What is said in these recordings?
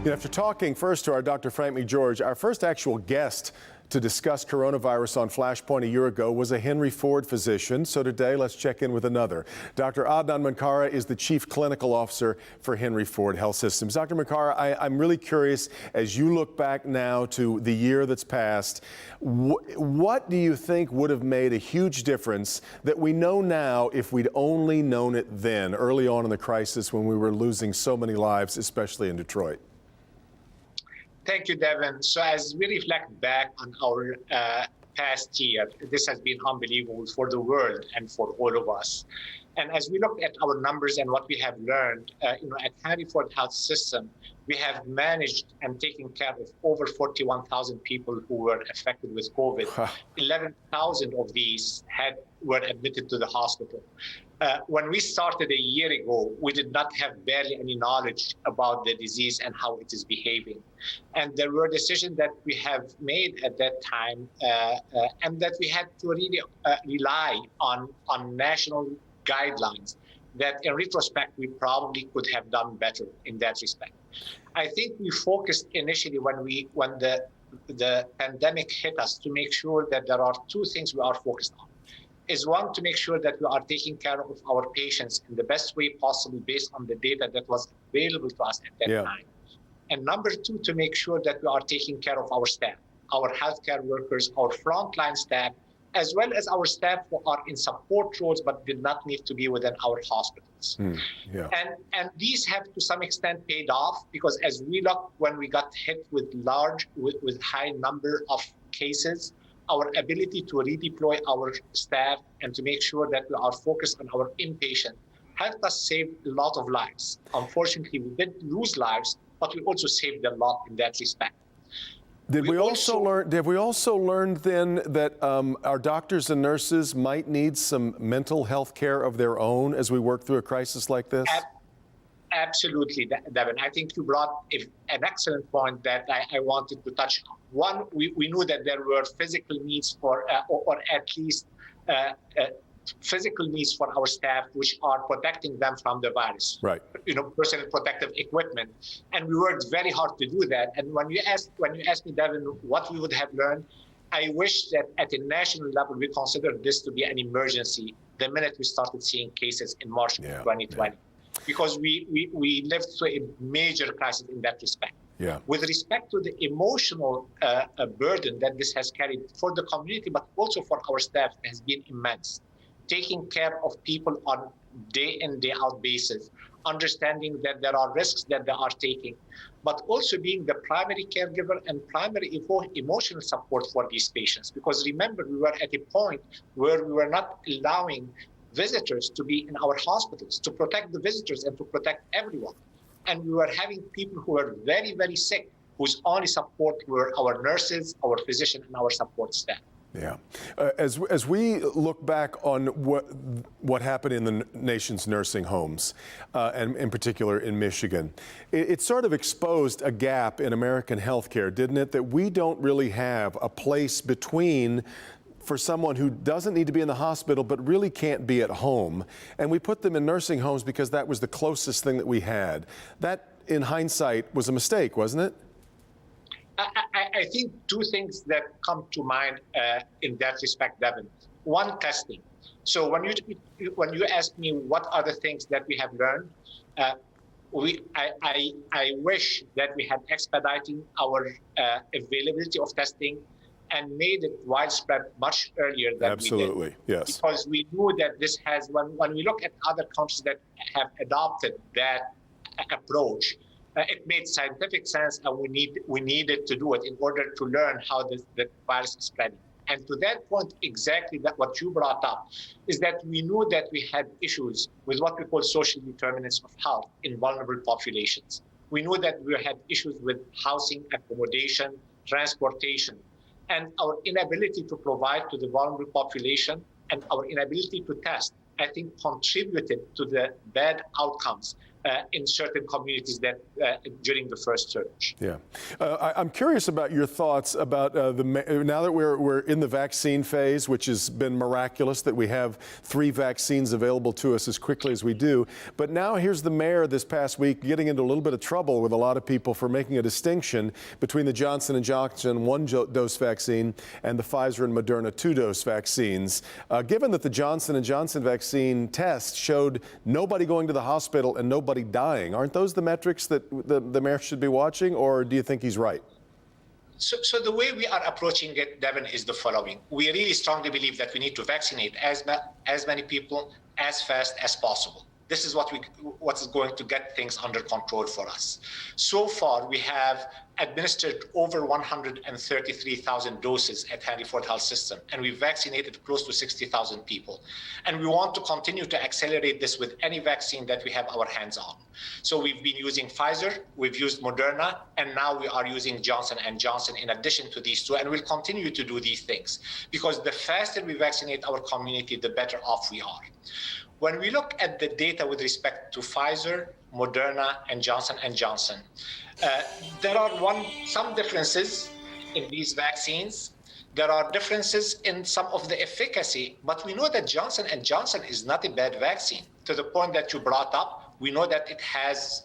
After talking first to our Dr. Frank McGeorge, our first actual guest to discuss coronavirus on Flashpoint a year ago was a Henry Ford physician. So today, let's check in with another. Dr. Adnan Mankara is the Chief Clinical Officer for Henry Ford Health Systems. Dr. Mankara, I'm really curious, as you look back now to the year that's passed, what do you think would have made a huge difference that we know now if we'd only known it then, early on in the crisis when we were losing so many lives, especially in Detroit? Thank you, Devin. So as we reflect back on our past year, this has been unbelievable for the world and for all of us. And as we look at our numbers and what we have learned, at Henry Ford Health System, we have managed and taken care of over 41,000 people who were affected with COVID. 11,000 of these were admitted to the hospital. When we started a year ago, we did not have barely any knowledge about the disease and how it is behaving. And there were decisions that we have made at that time and that we had to really rely on national guidelines that in retrospect, we probably could have done better in that respect. I think we focused initially when the pandemic hit us to make sure that there are two things we are focused on. Is one, to make sure that we are taking care of our patients in the best way possible based on the data that was available to us at that time. And number two, to make sure that we are taking care of our staff, our healthcare workers, our frontline staff, as well as our staff who are in support roles but did not need to be within our hospitals. And these have to some extent paid off, because as we look, when we got hit with high number of cases, our ability to redeploy our staff and to make sure that we are focused on our inpatient helped us save a lot of lives. Unfortunately, we did lose lives, but we also saved a lot in that respect. Did we also learn then that our doctors and nurses might need some mental health care of their own as we work through a crisis like this? Absolutely, Devin. I think you brought an excellent point that I wanted to touch on. One, we knew that there were physical needs for, or at least physical needs for our staff, which are protecting them from the virus. Right. Personal protective equipment, and we worked very hard to do that. And when you asked me, Devin, what we would have learned, I wish that at a national level we considered this to be an emergency the minute we started seeing cases in March of 2020, because we lived through a major crisis in that respect. With respect to the emotional burden that this has carried for the community, but also for our staff, it has been immense. Taking care of people on day in, day out basis, understanding that there are risks that they are taking, but also being the primary caregiver and primary emotional support for these patients. Because remember, we were at a point where we were not allowing visitors to be in our hospitals to protect the visitors and to protect everyone. And we were having people who were very, very sick, whose only support were our nurses, our physicians, and our support staff. As we look back on what happened in the nation's nursing homes, and in particular in Michigan, it sort of exposed a gap in American healthcare, didn't it? That we don't really have a place between for someone who doesn't need to be in the hospital but really can't be at home. And we put them in nursing homes because that was the closest thing that we had. That, in hindsight, was a mistake, wasn't it? I think two things that come to mind in that respect, Devin. One, testing. So when you ask me what are the things that we have learned, I wish that we had expediting our availability of testing and made it widespread much earlier than we did. Yes. Because we knew that this has, when we look at other countries that have adopted that approach, it made scientific sense, and we needed to do it in order to learn how the virus is spreading. And to that point, exactly that what you brought up is that we knew that we had issues with what we call social determinants of health in vulnerable populations. We knew that we had issues with housing, accommodation, transportation, and our inability to provide to the vulnerable population and our inability to test, I think, contributed to the bad outcomes in certain communities that during the first surge. Yeah. I'm curious about your thoughts about now that we're in the vaccine phase, which has been miraculous that we have 3 vaccines available to us as quickly as we do. But now here's the mayor this past week getting into a little bit of trouble with a lot of people for making a distinction between the Johnson & Johnson 1-dose vaccine and the Pfizer and Moderna 2-dose vaccines. Given that the Johnson & Johnson vaccine test showed nobody going to the hospital and nobody dying, aren't those the metrics that the mayor should be watching, or do you think he's right? So the way we are approaching it, Devin, is the following. We really strongly believe that we need to vaccinate as many people as fast as possible. This is what is going to get things under control for us. So far, we have administered over 133,000 doses at Henry Ford Health System, and we've vaccinated close to 60,000 people. And we want to continue to accelerate this with any vaccine that we have our hands on. So we've been using Pfizer, we've used Moderna, and now we are using Johnson & Johnson in addition to these 2, and we'll continue to do these things. Because the faster we vaccinate our community, the better off we are. When we look at the data with respect to Pfizer, Moderna, and Johnson & Johnson, there are some differences in these vaccines. There are differences in some of the efficacy, but we know that Johnson & Johnson is not a bad vaccine. To the point that you brought up, we know that it has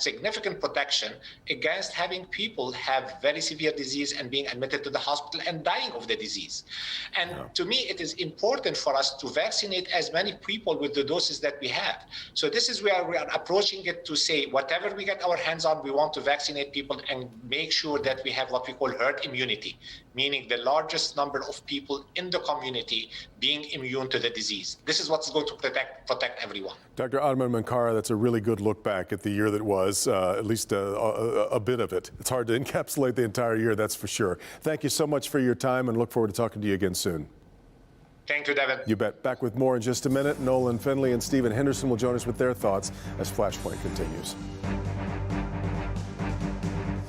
significant protection against having people have very severe disease and being admitted to the hospital and dying of the disease. And to me, it is important for us to vaccinate as many people with the doses that we have. So this is where we are approaching it to say, whatever we get our hands on, we want to vaccinate people and make sure that we have what we call herd immunity, meaning the largest number of people in the community being immune to the disease. This is what's going to protect everyone. Dr. Adnan Mankara, that's a really good look back at the year that was, at least a bit of it. It's hard to encapsulate the entire year, that's for sure. Thank you so much for your time, and look forward to talking to you again soon. Thank you, Devin. You bet. Back with more in just a minute. Nolan Finley and Stephen Henderson will join us with their thoughts as Flashpoint continues.